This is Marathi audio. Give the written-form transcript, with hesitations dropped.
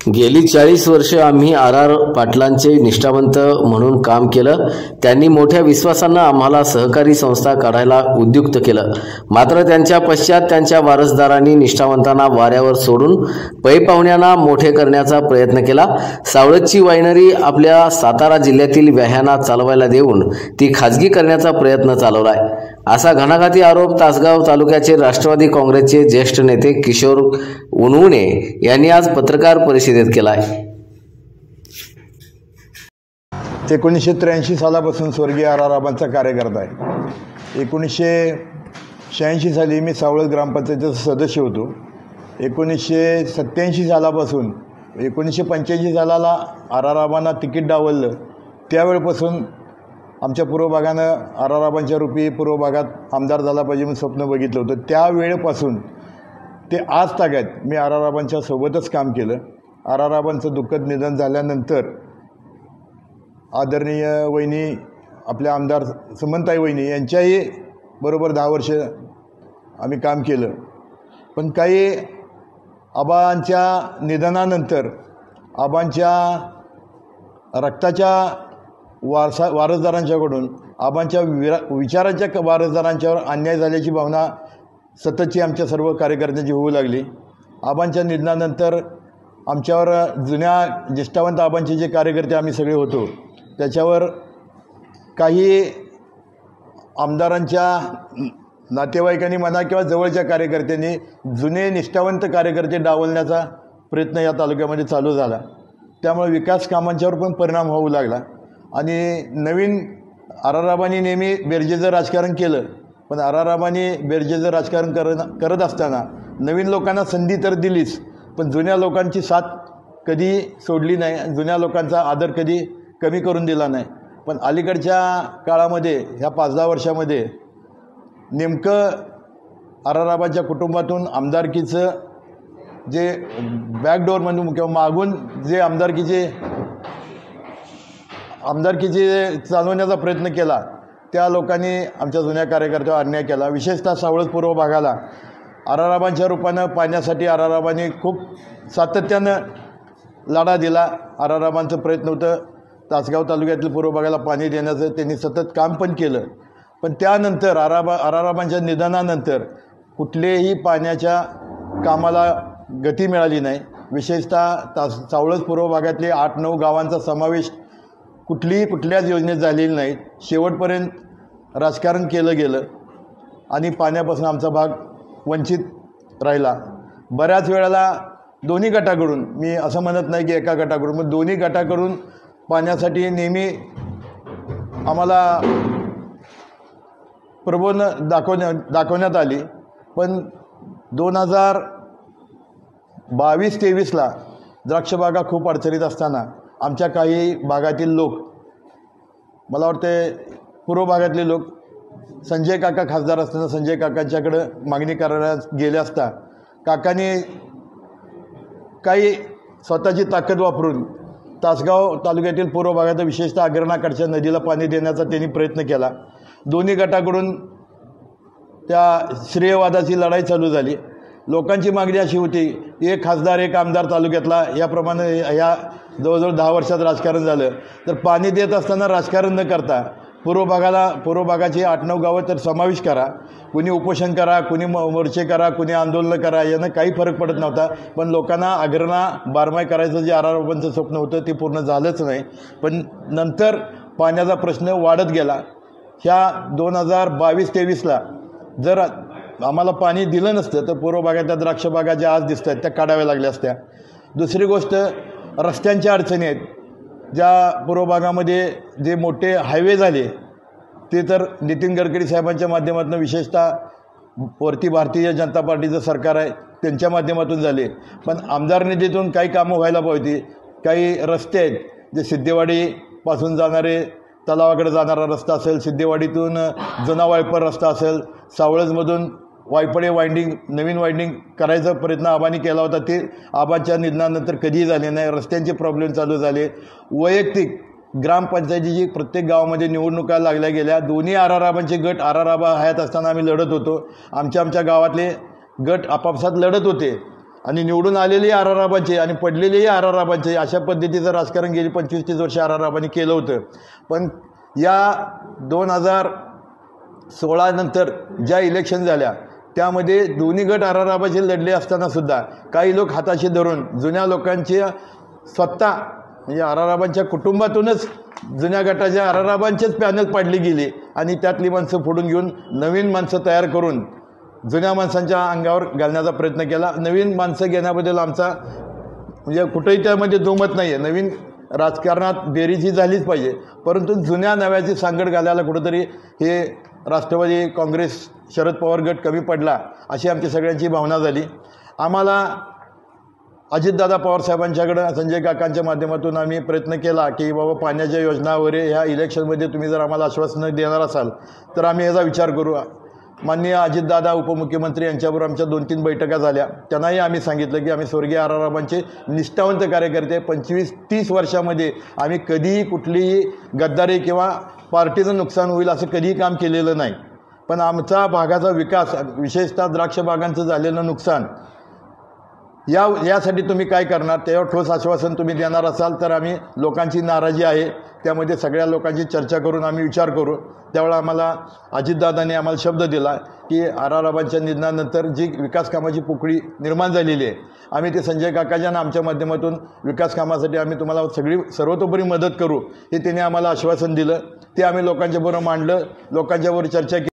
गेली 40 वर्षे आम्ही आर पाटलांचे निष्ठावंत म्हणून काम केलं। त्यांनी मोठ्या विश्वासानं आम्हाला सहकारी संस्था काढायला उद्युक्त केलं। मात्र त्यांच्या पश्चात त्यांच्या वारसदारांनी निष्ठावंतांना वाऱ्यावर सोडून पै पाहुण्यांना मोठे करण्याचा प्रयत्न केला। सावळदची वायनरी आपल्या सातारा जिल्ह्यातील व्याह्यांना चालवायला देऊन ती खाजगी करण्याचा प्रयत्न चालवलाय, असा घणाघाती आरोप तासगाव तालुक्याचे राष्ट्रवादी काँग्रेसचे ज्येष्ठ नेते किशोर उनवणे यांनी आज पत्रकार परिषदेत केला आहे। 1983 सालापासून स्वर्गीय आर आबांचा कार्यकर्ता आहे। 1986 साली मी सावळद ग्रामपंचायतीचा सदस्य होतो। 1987 सालापासून 1985 सालाला आर आबांना तिकीट डावललं, त्यावेळेपासून आमच्या पूर्व भागानं आर आबांच्या रूपी पूर्व भागात आमदार झाला पाहिजे म्हणून स्वप्न बघितलं होतं। त्यावेळेपासून ते आज तागायत मी आर आबांच्या सोबतच काम केलं। आर आबांचं दुःखद निधन झाल्यानंतर आदरणीय वहिनी आपल्या आमदार सुमनताई वहिनी यांच्याही बरोबर 10 वर्ष आम्ही काम केलं। पण काही आबांच्या निधनानंतर आबांच्या रक्ताच्या वारसदारांच्याकडून आबांच्या विचाराच्या वारसदारांच्यावर अन्याय झाल्याची भावना सततची आमच्या सर्व कार्यकर्त्यांची होऊ लागली। आबांच्या निधनानंतर आमच्यावर जुन्या ज्येष्ठावंत आबांचे जे कार्यकर्ते आम्ही सगळे होतो, त्याच्यावर काही आमदारांच्या नातेवाईकांनी म्हणा किंवा जवळच्या कार्यकर्त्यांनी जुने निष्ठावंत कार्यकर्ते डावलण्याचा प्रयत्न या तालुक्यामध्ये चालू झाला। त्यामुळे विकास कामांच्यावर पण परिणाम होऊ लागला आणि नवीन आर आबांनी नेहमी बेरजेचं राजकारण केलं, पण आर आबांनी बेरजेचं राजकारण करत असताना नवीन लोकांना संधी तर दिलीच, पण जुन्या लोकांची साथ कधी सोडली नाही, जुन्या लोकांचा आदर कधी कमी करून दिला नाही। पण अलीकडच्या काळामध्ये ह्या 5-10 वर्षामध्ये नेमकं आर आबांच्या कुटुंबातून आमदारकीचं जे बॅकडोर म्हणून किंवा मागून जे आमदारकीचे चालवण्याचा प्रयत्न केला, त्या लोकांनी आमच्या जुन्या कार्यकर्त्यावर अन्याय केला। विशेषतः सावळद पूर्व भागाला आर आबांच्या रूपानं पाण्यासाठी आर आबांनी खूप सातत्यानं लढा दिला। आर आबांचं प्रयत्न होतं तासगाव तालुक्यातील पूर्व भागाला पाणी देण्याचं, त्यांनी सतत काम पण केलं। पण त्यानंतर आर आबांच्या निधनानंतर कुठलेही पाण्याच्या कामाला गती मिळाली नाही। विशेषतः सावळद पूर्व भागातले 8-9 गावांचा समावेश कुठल्याच योजनेत झालेली नाही। शेवटपर्यंत राजकारण केलं गेलं आणि पाण्यापासून आमचा भाग वंचित राहिला। बऱ्याच वेळेला दोन्ही गटाकडून, मी असं म्हणत नाही की एका गटाकडून, पण दोन्ही गटाकडून पाण्यासाठी नेहमी आम्हाला प्रबोधन दाखवण्यात आली। पण 2022-23ला द्राक्षबागा खूप अडचणीत असताना आमच्या काही भागातील लोक, मला वाटते पूर्व भागातले लोक, संजय काका खासदार असताना संजय काकांच्याकडं मागणी करण्यास गेले असता काकांनी काही स्वतःची ताकद वापरून तासगाव तालुक्यातील पूर्व भागात विशेषतः अग्रणाकडच्या नदीला पाणी देण्याचा त्यांनी प्रयत्न केला। दोन्ही गटाकडून त्या श्रेयवादाची लढाई चालू झाली। लोकांची मागणी अशी होती, एक खासदार एक आमदार तालुक्यातला, याप्रमाणे ह्या जवळजवळ 10 वर्षात राजकारण झालं। तर पाणी देत असताना राजकारण न करता पूर्व भागाची 8-9 गावं तर समावेश करा, कुणी उपोषण करा, कुणी मोर्चे करा, कुणी आंदोलनं करा, यानं काही फरक पडत नव्हता। पण लोकांना अग्रणा बारमाही करायचं जे आर आबांचं स्वप्न होतं ते पूर्ण झालंच नाही। पण नंतर पाण्याचा प्रश्न वाढत गेला। ह्या 2022-23ला जर आम्हाला पाणी दिलं नसतं तर पूर्व भागातल्या द्राक्षबागा ज्या आज दिसत आहेत त्या काढाव्या लागल्या असत्या। दुसरी गोष्ट, रस्त्यांच्या अडचणी आहेत। ज्या पूर्व भागामध्ये जे मोठे हायवे झाले ते तर नितीन गडकरी साहेबांच्या माध्यमातून, विशेषतः वरती भारतीय जनता पार्टीचं सरकार आहे त्यांच्या माध्यमातून झाले। पण आमदार निधीतून काही कामं व्हायला पाहिजे। काही रस्ते आहेत जे सिद्धेवाडीपासून जाणारे तलावाकडे जाणारा रस्ता असेल, सिद्धेवाडीतून जुना वायपर रस्ता असेल, सावळजमधून वायपडे नवीन वाइंडिंग करायचा प्रयत्न आबांनी केला होता, ते आबांच्या निधनानंतर कधीही झाले नाही। रस्त्यांचे प्रॉब्लेम चालू झाले। वैयक्तिक ग्रामपंचायतीची प्रत्येक गावामध्ये निवडणुका लागल्या गेल्या। दोन्ही आर आबांचे गट आर आबा हयात असताना आम्ही लढत होतो। आमच्या गावातले गट आपापसात लढत होते आणि निवडून आलेली आराराबांचे आणि पडलेलेही आराराबांचे, अशा पद्धतीचं राजकारण गेली 25-30 वर्ष आराराबांनी केलं होतं. पण या 2016 नंतर ज्या इलेक्शन झाल्या त्यामध्ये दोन्ही गट आराराबाचे लढले असतानासुद्धा काही लोक हाताशी धरून जुन्या लोकांचे स्वतः म्हणजे आराराबांच्या कुटुंबातूनच जुन्या गटाच्या आराराबांचेच पॅनल पाडली गेली आणि त्यातली माणसं फोडून घेऊन नवीन माणसं तयार करून जुन्या माणसांच्या अंगावर घालण्याचा प्रयत्न केला. नवीन माणसं घेण्याबद्दल आमचा म्हणजे कुठेही त्यामध्ये दुमत नाही आहे. नवीन राजकारणात बेरीज ही झालीच पाहिजे, परंतु जुन्या नव्याची सांगड घालायला कुठंतरी हे राष्ट्रवादी काँग्रेस शरद पवार गट कमी पडला अशी आमची सगळ्यांची भावना झाली. आम्हाला अजितदादा पवारसाहेबांच्याकडं संजय काकांच्या माध्यमातून आम्ही प्रयत्न केला की बाबा पाण्याच्या योजना वगैरे ह्या इलेक्शनमध्ये तुम्ही जर आम्हाला आश्वासनं देणार असाल तर आम्ही याचा विचार करू. माननीय अजितदादा उपमुख्यमंत्री यांच्याबरोबर आमच्या 2-3 बैठका झाल्या. त्यांनाही आम्ही सांगितलं की आम्ही स्वर्गीय आराराबांचे निष्ठावंत कार्यकर्ते 25-30 वर्षामध्ये आम्ही कधीही कुठलीही गद्दारी किंवा पार्टीचं नुकसान होईल असं कधीही काम केलेलं नाही. पण आमचा भागाचा विकास विशेषतः द्राक्ष बागांचं झालेलं नुकसान यासाठी तुम्ही काय करणार त्यावर ठोस आश्वासन तुम्ही देणार असाल तर आम्ही लोकांची नाराजी आहे त्यामध्ये सगळ्या लोकांची चर्चा करून आम्ही विचार करू. त्यावेळेला आम्हाला अजितदादांनी आम्हाला शब्द दिला की आराराबांच्या निधनानंतर जी विकास कामाची पोकळी निर्माण झालेली आहे आम्ही ते संजय काकाच्या आणि आमच्या माध्यमातून विकास कामासाठी आम्ही तुम्हाला सर्वतोपरी मदत करू हे त्यांनी आम्हाला आश्वासन दिलं. ते आम्ही लोकांच्याबरोबर मांडलं, लोकांच्याबरोबर चर्चा केली.